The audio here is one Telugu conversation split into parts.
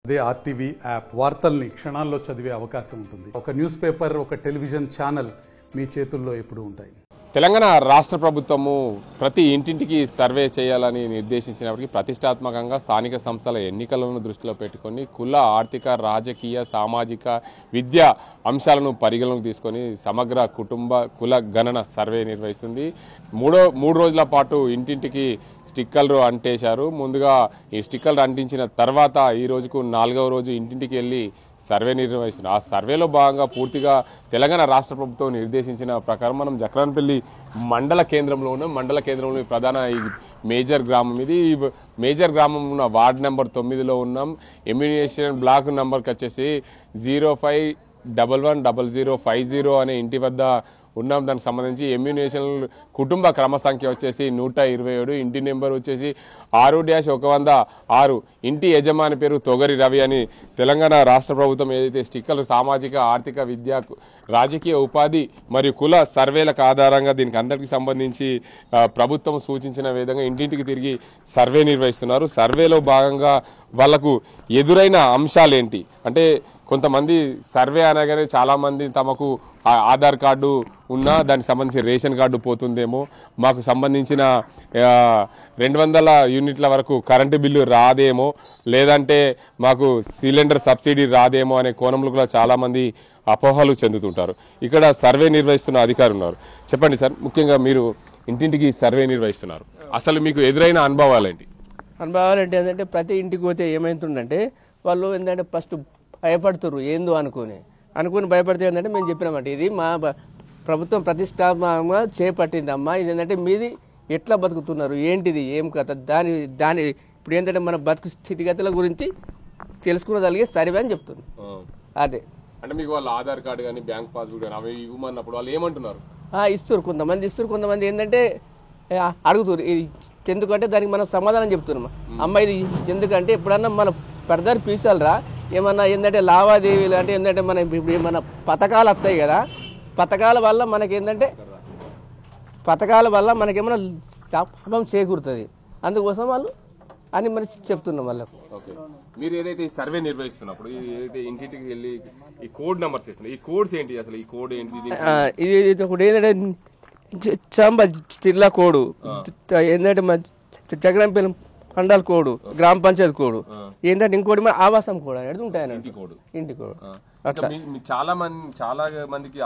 అదే ఆర్టీవీ యాప్ వార్తల్ని క్షణాల్లో చదివే అవకాశం ఉంటుంది. ఒక న్యూస్ పేపర్, ఒక టెలివిజన్ ఛానల్ మీ చేతుల్లో ఎప్పుడూ ఉంటాయి. తెలంగాణ రాష్ట్ర ప్రభుత్వము ప్రతి ఇంటింటికి సర్వే చేయాలని నిర్దేశించినప్పటికీ ప్రతిష్టాత్మకంగా స్థానిక సంస్థల ఎన్నికలను దృష్టిలో పెట్టుకొని కుల, ఆర్థిక, రాజకీయ, సామాజిక, విద్యా అంశాలను పరిగణలోకి తీసుకొని సమగ్ర కుటుంబ కుల గణన సర్వే నిర్వహిస్తుంది. మూడు రోజుల పాటు ఇంటింటికి స్టిక్కర్లు అంటేశారు. ముందుగా ఈ స్టిక్కర్లు అంటించిన తర్వాత ఈ రోజుకు 4వ రోజు ఇంటింటికి వెళ్ళి సర్వే నిర్వహిస్తున్నారు. ఆ సర్వేలో భాగంగా పూర్తిగా తెలంగాణ రాష్ట్ర ప్రభుత్వం నిర్దేశించిన ప్రకారం మనం జక్రాన్పల్లి మండల కేంద్రంలో ఉన్నాం. మండల కేంద్రంలో ప్రధాన ఈ మేజర్ గ్రామం ఇది. ఈ మేజర్ గ్రామం ఉన్న వార్డ్ నెంబర్ 9లో ఉన్నాం. ఎమ్యూనియేషన్ బ్లాక్ నెంబర్కి వచ్చేసి 05110050 అనే ఇంటి వద్ద ఉన్నాం. దానికి సంబంధించి ఎమ్యూనియేషన్ కుటుంబ క్రమ సంఖ్య వచ్చేసి 127, ఇంటి నెంబర్ వచ్చేసి 6-106. ఇంటి యజమాని పేరు తొగరి రవి అని తెలంగాణ రాష్ట్ర ప్రభుత్వం ఏదైతే స్టిక్కర్లు సామాజిక, ఆర్థిక, విద్యా, రాజకీయ, ఉపాధి మరియు కుల సర్వేలకు ఆధారంగా దీనికి అందరికీ సంబంధించి ప్రభుత్వం సూచించిన విధంగా ఇంటింటికి తిరిగి సర్వే నిర్వహిస్తున్నారు. సర్వేలో భాగంగా వాళ్లకు ఎదురైన అంశాలేంటి అంటే, కొంతమంది సర్వే అనగానే చాలామంది తమకు ఆధార్ కార్డు ఉన్నా దానికి సంబంధించి రేషన్ కార్డు పోతుందేమో, మాకు సంబంధించిన 200 యూనిట్ల వరకు కరెంటు బిల్లు రాదేమో, లేదంటే మాకు సిలిండర్ సబ్సిడీ రాదేమో అనే కోణంలో కూడా చాలామంది అపోహలు చెందుతుంటారు. ఇక్కడ సర్వే నిర్వహిస్తున్న అధికారులు ఉన్నారు. చెప్పండి సార్, ముఖ్యంగా మీరు ఇంటింటికి సర్వే నిర్వహిస్తున్నారు, అసలు మీకు ఎదురైన అనుభవాలు ఏంటి? ఏంటంటే ప్రతి ఇంటికి పోతే ఏమైతుందంటే వాళ్ళు ఏంటంటే ఫస్ట్ భయపడుతున్నారు ఏందో అనుకుని భయపడితే ఏంటంటే మేము చెప్పినామంటే ఇది మా ప్రభుత్వం ప్రతిష్టాత్మకంగా చేపట్టిందమ్మా, ఇది ఏంటంటే మీది ఎట్లా బతుకుతున్నారు, ఏంటిది, ఏం కథ, దాని ఇప్పుడు ఏంటంటే మన బతుకు స్థితిగతుల గురించి తెలుసుకోగలిగే సర్వే అని చెప్తున్నారు. అదే అంటే మీకు వాళ్ళ ఆధార్ కార్డు కానీ బ్యాంక్ పాస్బుక్ కానీ అవి ఇవ్వమన్నప్పుడు వాళ్ళు ఏమంటున్నారు? ఇస్తారు, కొంతమంది ఏంటంటే అడుగుతారు ఎందుకంటే దానికి మనం సమాధానం చెప్తున్నాం. అమ్మ ఇది ఎందుకంటే ఎప్పుడన్నా మన ఫర్దర్ ఫ్యూచర్రా ఏమన్నా ఏంటంటే లావాదేవీలు అంటే ఏంటంటే మన ఇప్పుడు మన పథకాలు వస్తాయి కదా, పథకాల వల్ల మనకేమన్నా లాభం చేకూరుతుంది. అందుకోసం వాళ్ళు అని మరి చెప్తున్నాం వాళ్ళకు. మీరు ఏదైతే ఈ సర్వే నిర్వహిస్తున్నప్పుడు ఏదైతే ఇంటింటికి వెళ్ళి ఈ కోడ్ నెంబర్స్ ఇస్తున్నారు, ఈ కోడ్స్ ఏంటి, అసలు ఈ కోడ్ ఏంటి? ఇది ఒకటి ఏంటంటే చంబ జిల్లా కోడు, ఏంటంటే మన జగరంపల్లి మండల కోడు, గ్రామ పంచాయతీ కోడు, ఏంటంటే ఇంకోటి మన ఆవాసం కోడ్ అనేది ఉంటాయని ఇంటి కోడ్. అట్లా చాలా మందికి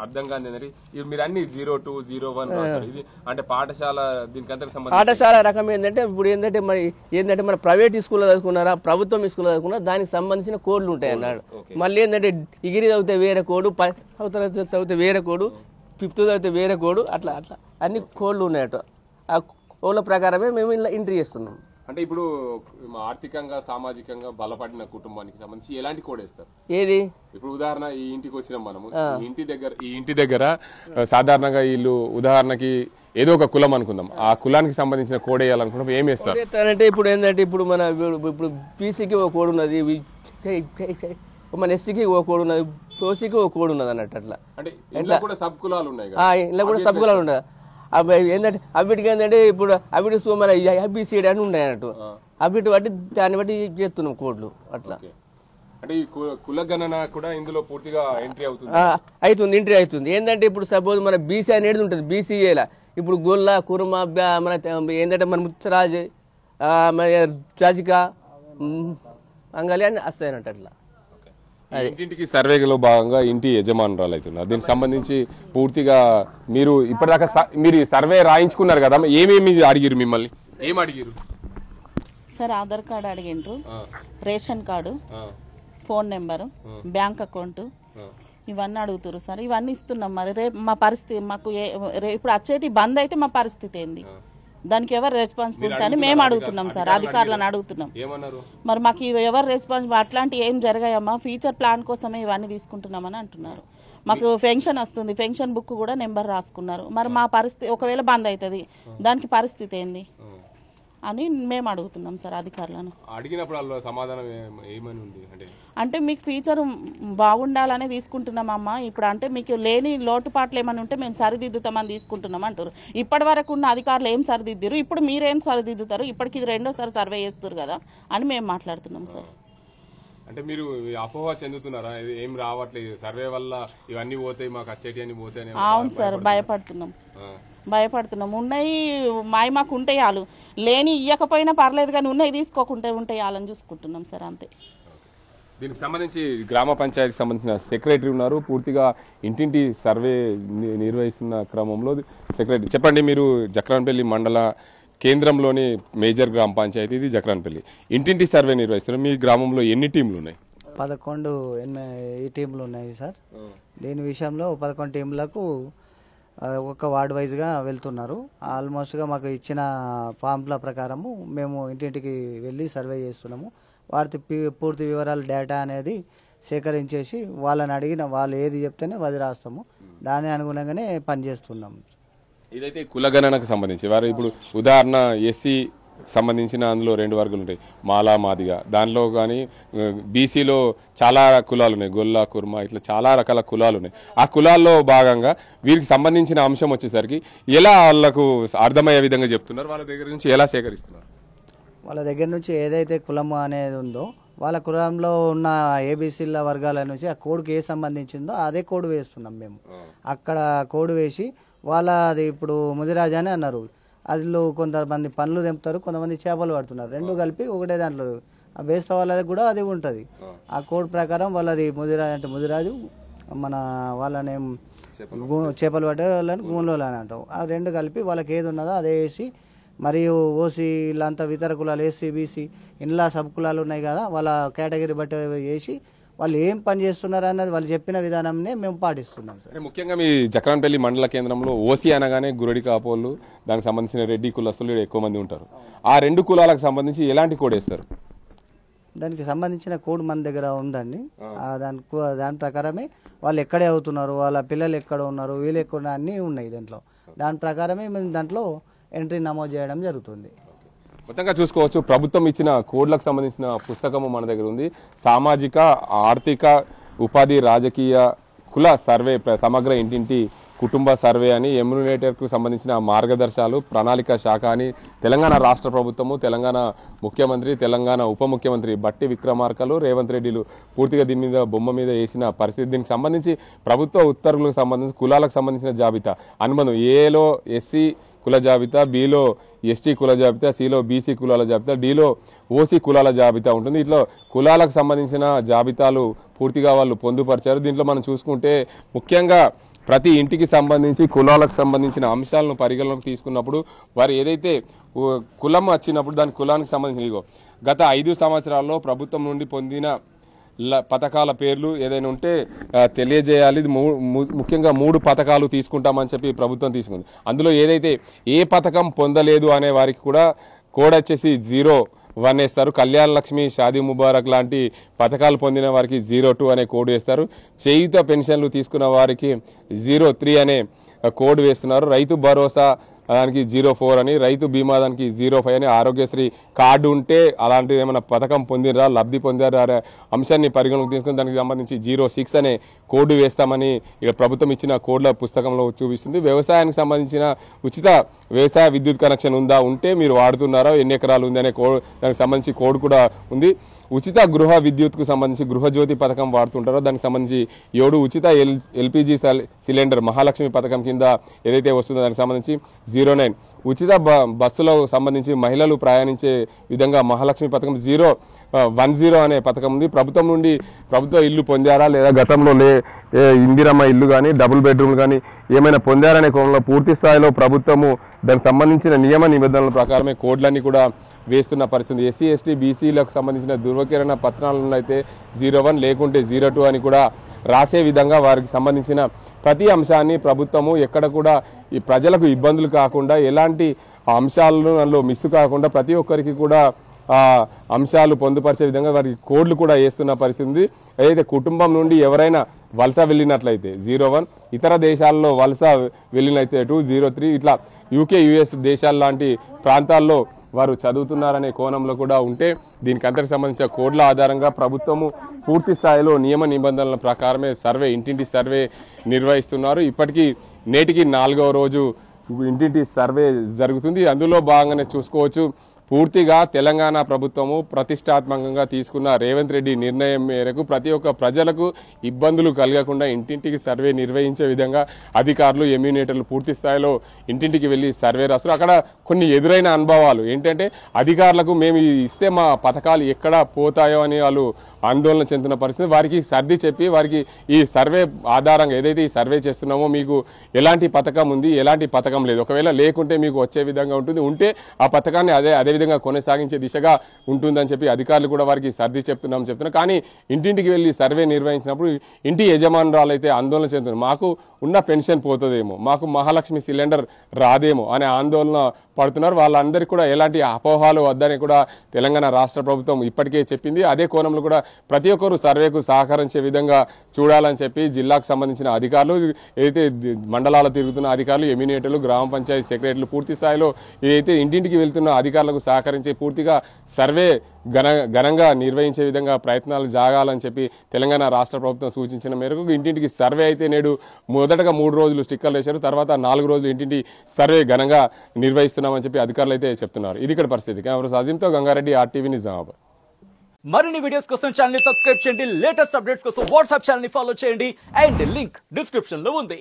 అర్థం కాదు ఏంటంటే మీరు అన్ని 02, 01 ఇది అంటే పాఠశాల దీనికి అంతకు సంబంధించి పాఠశాల రకం ఏంటంటే ఇప్పుడు ఏంటంటే మరి ఏంటంటే మన ప్రైవేట్ స్కూల్లో చదువుకున్నారా, ప్రభుత్వం స్కూల్లో చదువుకున్నారా, దానికి సంబంధించిన కోడ్లు ఉంటాయి అన్నాడు. మళ్ళీ ఏంటంటే డిగ్రీ చదివితే వేరే కోడు, 10వ తరగతి చదివితే వేరే కోడు, 5th చదివితే వేరే కోడు, అట్లా అన్ని కోడ్లు ఉన్నాయట. ఆ కోడ్ల ప్రకారమే మేము ఇలా ఎంట్రీ చేస్తున్నాం. అంటే ఇప్పుడు ఆర్థికంగా సామాజికంగా బలపడిన కుటుంబానికి సంబంధించి ఎలాంటి కోడ్ వేస్తారు? ఏది ఇప్పుడు ఉదాహరణ ఈ ఇంటికి వచ్చినాం మనము, ఈ ఇంటి దగ్గర సాధారణంగా వీళ్ళు ఉదాహరణకి ఏదో ఒక కులం అనుకుందాం, ఆ కులానికి సంబంధించిన కోడ్ వేయాలనుకున్నప్పుడు ఏం వేస్తారు అంటే ఇప్పుడు ఏంటంటే ఇప్పుడు మన ఇప్పుడు బీసీకి ఒక కోడ్ ఉన్నది, మన ఎస్సీకి ఒక కోడ్ ఉన్నది, ఓసీకి ఒక కోడ్ ఉన్నది అన్నట్టు. అట్లా అంటే ఇంట్లో కూడా సబ్ కులాలు ఉన్నాయి, ఇంట్లో కూడా సబ్ కులాలు ఉన్నాయి. ఏంటంటే అవిటికి ఏంటంటే ఇప్పుడు అవిటి మన ఐబిసిడి అని ఉన్నాయి అన్నట్టు, అవిటి బట్టి దాన్ని బట్టి చేస్తున్నాం కోడ్లు. అట్లా అంటే ఈ కుల గణన కూడా ఇందులో పూర్తిగా ఎంట్రీ ఎంట్రీ అవుతుంది. ఏంటంటే ఇప్పుడు సపోజ్ మన బీసీ అనేది ఉంటుంది, బీసీఏలా ఇప్పుడు గొల్ల, కురుమ, మన ఏంటంటే మన ముచ్చరాజు, మన జాజిక, అంగలి అని వస్తాయి అన్నట్టు. అట్లా ఇంటింటికి సర్వేలో భాగంగా ఇంటి యజమానురాలు అవుతున్నారు. దీనికి సంబంధించి పూర్తిగా మీరు ఇప్పటిదాకా మీరు సర్వే రాయించుకున్నారు కదా, ఏమేమి అడిగిరు, మిమ్మల్ని ఏం అడిగిరు? సార్ ఆధార్ కార్డు అడిగిండ్రు, ration card, phone number, bank account, ఇవన్నీ అడుగుతారు సార్. ఇవన్నీ ఇస్తున్నాం. మరి రేపు మా పరిస్థితి మాకు ఇప్పుడు వచ్చేటి బంద్ అయితే మా పరిస్థితి ఏంది, దానికి ఎవరు రెస్పాన్సిబిలిటీ అని మేము అడుగుతున్నాం సార్, అధికారులను అడుగుతున్నాం. మరి మాకు ఎవరు రెస్పాన్సిబిలిటీ, అట్లాంటి ఏం జరగాయమ్మా, ఫ్యూచర్ ప్లాన్ కోసమే ఇవన్నీ తీసుకుంటున్నామని అంటున్నారు. మాకు పెన్షన్ వస్తుంది, పెన్షన్ బుక్ కూడా నెంబర్ రాసుకున్నారు. మరి మా పరిస్థితి ఒకవేళ బంద్ అవుతుంది, దానికి పరిస్థితి ఏంది అని మేము అడుగుతున్నాం సార్ అధికారులను. అడిగినప్పుడు సమాధానం ఏమని ఉంది అంటే మీకు ఫ్యూచర్ బాగుండాలనే తీసుకుంటున్నామమ్మా, ఇప్పుడు అంటే మీకు లేని లోటుపాట్లు ఏమైనా ఉంటే మేము సరిదిద్దుతామని తీసుకుంటున్నాం అంటారు. ఇప్పటి వరకు ఉన్న అధికారులు ఏం సరిదిద్దారు, ఇప్పుడు మీరేం సరిదిద్దుతారు, ఇప్పటికి ఇది 2వ సారి సర్వే చేస్తారు కదా అని మేము మాట్లాడుతున్నాం సార్. అంటే మీరు అపోహ చెందుతున్నారా ఏం రావట్లేదు సర్వే వల్ల ఇవన్నీ పోతాయి మాకు వచ్చేటి అని పోతాయి? అవును సార్, భయపడుతున్నాం. ఉన్నాయి మాకు ఉంటాయి, వాళ్ళు లేని ఇవ్వకపోయినా పర్లేదు కానీ ఉన్నాయి తీసుకోకుంటే ఉంటాయి వాళ్ళని చూసుకుంటున్నాం సార్, అంతే. దీనికి సంబంధించి గ్రామ పంచాయతీకి సంబంధించిన సెక్రటరీ ఉన్నారు, పూర్తిగా ఇంటింటి సర్వే నిర్వహిస్తున్న క్రమంలో. సెక్రటరీ చెప్పండి, మీరు జక్రాన్పల్లి మండల కేంద్రంలోని మేజర్ గ్రామ పంచాయతీ ఇది జక్రాన్పల్లి, ఇంటింటి సర్వే నిర్వహిస్తున్నారు. మీ గ్రామంలో ఎన్ని టీంలు ఉన్నాయి? 11 టీంలు ఉన్నాయి సార్. దీని విషయంలో 11 టీంలకు ఒక వార్డ్ వైజ్గా వెళ్తున్నారు. ఆల్మోస్ట్గా మాకు ఇచ్చిన ఫామ్ల ప్రకారము మేము ఇంటింటికి వెళ్ళి సర్వే చేస్తున్నాము. వాటి పూర్తి వివరాలు డేటా అనేది సేకరించేసి వాళ్ళని అడిగిన వాళ్ళు ఏది చెప్తేనే అది రాస్తాము. దాని అనుగుణంగానే పనిచేస్తున్నాము. ఇదైతే కులగణనకు సంబంధించి వారు ఇప్పుడు ఉదాహరణ ఎస్సీ సంబంధించిన అందులో 2 వర్గాలు ఉంటాయి, మాలా మాదిగా. దానిలో కానీ బీసీలో చాలా కులాలు ఉన్నాయి, గొల్ల కుర్మ ఇట్లా చాలా రకాల కులాలు ఉన్నాయి. ఆ కులాల్లో భాగంగా వీరికి సంబంధించిన అంశం వచ్చేసరికి ఎలా వాళ్ళకు అర్థమయ్యే విధంగా చెప్తున్నారు, వాళ్ళ దగ్గర నుంచి ఎలా సేకరిస్తున్నారు? వాళ్ళ దగ్గర నుంచి ఏదైతే కులం అనేది ఉందో వాళ్ళ కులంలో ఉన్న ఏబీసీల వర్గాల నుంచి ఆ కోడ్కి ఏ సంబంధించిందో అదే కోడ్ వేస్తున్నాం మేము. అక్కడ కోడ్ వేసి వాళ్ళది ఇప్పుడు ముదిరాజు అని అన్నారు, అందులో కొంతమంది పండ్లు తెంపుతారు, కొంతమంది చేపలు పడుతున్నారు, 2 కలిపి ఒకటే దాంట్లో వేస్తా వాళ్ళది కూడా అది ఉంటుంది. ఆ కోడ్ ప్రకారం వాళ్ళది ముదిరాజు అంటే ముదిరాజు, మన వాళ్ళని చేపలు పట్టే వాళ్ళని గూన్లోలు అని అంటాం. ఆ 2 కలిపి వాళ్ళకి ఏది ఉన్నదో అదే వేసి, మరియు ఓసీ ఇలాంతా ఇతర కులాలు ఎస్సీ బీసీ ఇంట్లో సబ్ కులాలు ఉన్నాయి కదా, వాళ్ళ కేటగిరీ బట్టి వేసి వాళ్ళు ఏం పని చేస్తున్నారు అన్నది వాళ్ళు చెప్పిన విధానంనే మేము పాటిస్తున్నాం సార్. ముఖ్యంగా మీ జక్రాన్పల్లి మండల కేంద్రంలో ఓసీ అనగానే గురడి కాపోళ్ళు, దానికి సంబంధించిన రెడ్డి కులస్తులు ఎక్కువ మంది ఉంటారు. ఆ 2 కులాలకు సంబంధించి ఎలాంటి కోడ్ వేస్తారు? దానికి సంబంధించిన కోడ్ మన దగ్గర ఉందండి. దాని ప్రకారమే వాళ్ళు ఎక్కడే అవుతున్నారు, వాళ్ళ పిల్లలు ఎక్కడ ఉన్నారు, వీళ్ళు ఎక్కడ అన్నీ ఉన్నాయి దాంట్లో. దాని ప్రకారమే మేము దాంట్లో ఎంట్రీ నమోదు చేయడం జరుగుతుంది. మొత్తంగా చూసుకోవచ్చు, ప్రభుత్వం ఇచ్చిన కోడ్లకు సంబంధించిన పుస్తకము మన దగ్గర ఉంది. సామాజిక ఆర్థిక ఉపాధి రాజకీయ కుల సర్వే సమగ్ర ఇంటింటి కుటుంబ సర్వే అని ఎమ్యునేటర్కు సంబంధించిన మార్గదర్శకాలు ప్రణాళిక శాఖ అని తెలంగాణ రాష్ట్ర ప్రభుత్వము, తెలంగాణ ముఖ్యమంత్రి, తెలంగాణ ఉప ముఖ్యమంత్రి బట్టి విక్రమార్కలు, రేవంత్ రెడ్డిలు పూర్తిగా దీని మీద బొమ్మ మీద వేసిన పరిస్థితి. దీనికి సంబంధించి ప్రభుత్వ ఉత్తర్వులకు సంబంధించి కులాలకు సంబంధించిన జాబితా అనుబంధం, ఏలో ఎస్సీ కుల జాబితా, బిలో ఎస్టీ కుల జాబితా, సిలో బీసీ కులాల జాబితా, డిలో ఓసీ కులాల జాబితా ఉంటుంది. ఇట్లా కులాలకు సంబంధించిన జాబితాలు పూర్తిగా వాళ్ళు పొందుపరిచారు. దీంట్లో మనం చూసుకుంటే ముఖ్యంగా ప్రతి ఇంటికి సంబంధించి కులాలకు సంబంధించిన అంశాలను పరిగణలోకి తీసుకున్నప్పుడు వారు ఏదైతే కులం వచ్చినప్పుడు దాని కులానికి సంబంధించిన గత 5 సంవత్సరాల్లో ప్రభుత్వం నుండి పొందిన పథకాల పేర్లు ఏదైనా ఉంటే తెలియజేయాలి. ముఖ్యంగా 3 పథకాలు తీసుకుంటామని చెప్పి ప్రభుత్వం తీసుకుంది. అందులో ఏదైతే ఏ పథకం పొందలేదు అనే వారికి కూడా కోడ్ వచ్చేసి 01 వేస్తారు. కళ్యాణ లక్ష్మి, షాదీ ముబారక్ లాంటి పథకాలు పొందిన వారికి 02 అనే కోడ్ వేస్తారు. చేయుత పెన్షన్లు తీసుకున్న వారికి 03 అనే కోడ్ వేస్తున్నారు. రైతు భరోసా దానికి 04 అని, రైతు బీమా దానికి 05 అని, ఆరోగ్యశ్రీ కార్డు ఉంటే అలాంటిది ఏమైనా పథకం పొందిరా లబ్ధి పొందారా అనే అంశాన్ని పరిగణలోకి తీసుకుని దానికి సంబంధించి 06 అనే కోడ్ వేస్తామని ఇక్కడ ప్రభుత్వం ఇచ్చిన కోడ్ల పుస్తకంలో చూపిస్తుంది. వ్యవసాయానికి సంబంధించిన ఉచిత వ్యవసాయ విద్యుత్ కనెక్షన్ ఉంటే మీరు వాడుతున్నారా, ఎన్ని ఎకరాలు ఉంది అనే కోడ్, దానికి సంబంధించి కోడ్ కూడా ఉంది. ఉచిత గృహ విద్యుత్కు సంబంధించి గృహజ్యోతి పథకం వాడుతుంటారో దానికి సంబంధించి 7 ఉచిత ఎల్పిజి సిలిండర్ మహాలక్ష్మి పథకం కింద ఏదైతే వస్తుందో దానికి సంబంధించి 09 ఉచిత బస్సులకు సంబంధించి మహిళలు ప్రయాణించే విధంగా మహాలక్ష్మి పథకం 010 అనే పథకం ఉంది. ప్రభుత్వం నుండి ప్రభుత్వ ఇల్లు పొందారా లేదా గతంలో ఇందిరమ్మ ఇల్లు కానీ డబుల్ బెడ్రూమ్లు కానీ ఏమైనా పొందారనే కోణంలో పూర్తి స్థాయిలో ప్రభుత్వము దానికి సంబంధించిన నియమ నిబంధనల ప్రకారమే కోడ్లన్నీ కూడా వేస్తున్న పరిస్థితి. ఎస్సీ ఎస్టీ బీసీలకు సంబంధించిన ధృవీకరణ పత్రాలను అయితే 01 లేకుంటే 02 అని కూడా రాసే విధంగా వారికి సంబంధించిన ప్రతి అంశాన్ని ప్రభుత్వము ఎక్కడ కూడా ఈ ప్రజలకు ఇబ్బందులు కాకుండా ఎలాంటి అంశాలను అందులో మిస్ కాకుండా ప్రతి ఒక్కరికి కూడా అంశాలు పొందుపరిచే విధంగా వారికి కోడ్లు కూడా వేస్తున్న పరిస్థితి. ఏదైతే కుటుంబం నుండి ఎవరైనా వలస వెళ్ళినట్లయితే 01, ఇతర దేశాల్లో వలస వెళ్ళినట్లయితే 203, ఇట్లా యూకే యుఎస్ దేశాల లాంటి ప్రాంతాల్లో వారు చదువుతున్నారనే కోణంలో కూడా ఉంటే దీనికి అంతకు సంబంధించిన కోడ్ల ఆధారంగా ప్రభుత్వము పూర్తి స్థాయిలో నియమ నిబంధనల ప్రకారమే సర్వే ఇంటింటి సర్వే నిర్వహిస్తున్నారు. ఇప్పటికీ నేటికి 4వ రోజు ఇంటింటి సర్వే జరుగుతుంది. అందులో భాగంగానే చూసుకోవచ్చు పూర్తిగా తెలంగాణ ప్రభుత్వము ప్రతిష్టాత్మకంగా తీసుకున్న రేవంత్ రెడ్డి నిర్ణయం మేరకు ప్రతి ఒక్క ప్రజలకు ఇబ్బందులు కలగకుండా ఇంటింటికి సర్వే నిర్వహించే విధంగా అధికారులు ఎమ్యూనేటర్లు పూర్తి స్థాయిలో ఇంటింటికి వెళ్లి సర్వే రాస్తారు. అక్కడ కొన్ని ఎదురైన అనుభవాలు ఏంటంటే అధికారులకు మేము ఇస్తే మా పథకాలు ఎక్కడ పోతాయో అని వాళ్ళు ఆందోళన చెందుతున్న పరిస్థితి. వారికి సర్ది చెప్పి వారికి ఈ సర్వే ఆధారంగా ఏదైతే ఈ సర్వే చేస్తున్నామో మీకు ఎలాంటి పథకం ఉంది, ఎలాంటి పథకం లేదు, ఒకవేళ లేకుంటే మీకు వచ్చే విధంగా ఉంటుంది, ఉంటే ఆ పథకాన్ని అదే విధంగా కొనసాగించే దిశగా ఉంటుందని చెప్పి అధికారులు కూడా వారికి సర్ది చెప్తున్నారు. కానీ ఇంటింటికి వెళ్ళి సర్వే నిర్వహించినప్పుడు ఇంటి యజమానురాలు అయితే ఆందోళన చెందుతున్నారు. మాకు ఉన్న పెన్షన్ పోతుందేమో, మాకు మహాలక్ష్మి సిలిండర్ రాదేమో అనే ఆందోళన పడుతున్నారు. వాళ్ళందరికీ కూడా ఎలాంటి అపోహాలు వద్దని కూడా తెలంగాణ రాష్ట్ర ప్రభుత్వం ఇప్పటికే చెప్పింది. అదే కోణంలో కూడా ప్రతి ఒక్కరు సర్వేకు సహకరించే విధంగా చూడాలని చెప్పి జిల్లాకు సంబంధించిన అధికారులు, ఏదైతే మండలాలు తిరుగుతున్న అధికారులు, ఎమ్యూనేటర్లు, గ్రామ పంచాయతీ సెక్రటరీలు పూర్తి స్థాయిలో ఏదైతే ఇంటింటికి వెళ్తున్న అధికారులకు సహకరించి పూర్తిగా సర్వే ఘనంగా నిర్వహించే విధంగా ప్రయత్నాలు జాగాలని చెప్పి తెలంగాణ రాష్ట్ర ప్రభుత్వం సూచించిన మేరకు ఇంటింటికి సర్వే అయితే నేడు మొదటగా 3 రోజులు స్టిక్కర్లు వేశారు, తర్వాత 4 రోజులు ఇంటింటి సర్వే ఘనంగా నిర్వహిస్తున్నామని చెప్పి అధికారులు అయితే చెప్తున్నారు. ఇది ఇక్కడ పరిస్థితి. కెమెరా సాజింతో గంగారెడ్డి, RTV నిజామాబాద్. మరిన్ని వీడియోస్ కోసం ఛానల్ ని సబ్స్క్రైబ్ చేయండి, లేటెస్ట్ అప్డేట్స్ కోసం వాట్సాప్ ఛానల్ ని ఫాలో చేయండి అండ్ లింక్ డిస్క్రిప్షన్ లో ఉంది.